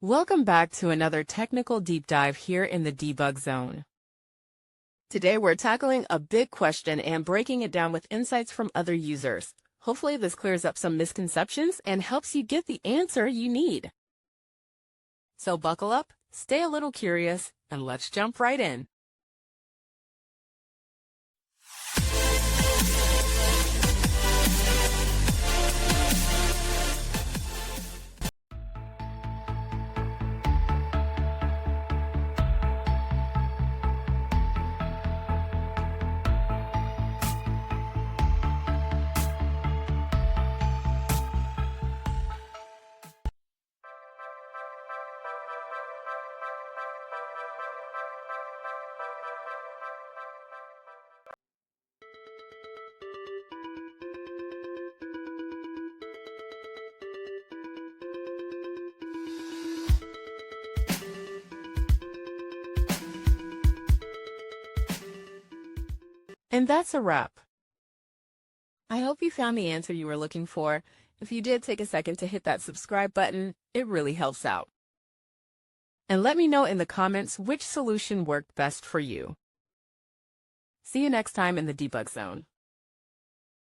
Welcome back to another technical deep dive here in the debug zone. Today we're tackling a big question and breaking it down with insights from other users. Hopefully this clears up some misconceptions and helps you get the answer you need. So buckle up, stay a little curious, and let's jump right in. And that's a wrap. I hope you found the answer you were looking for. If you did, take a second to hit that subscribe button. It really helps out. And let me know in the comments which solution worked best for you. See you next time in the debug zone.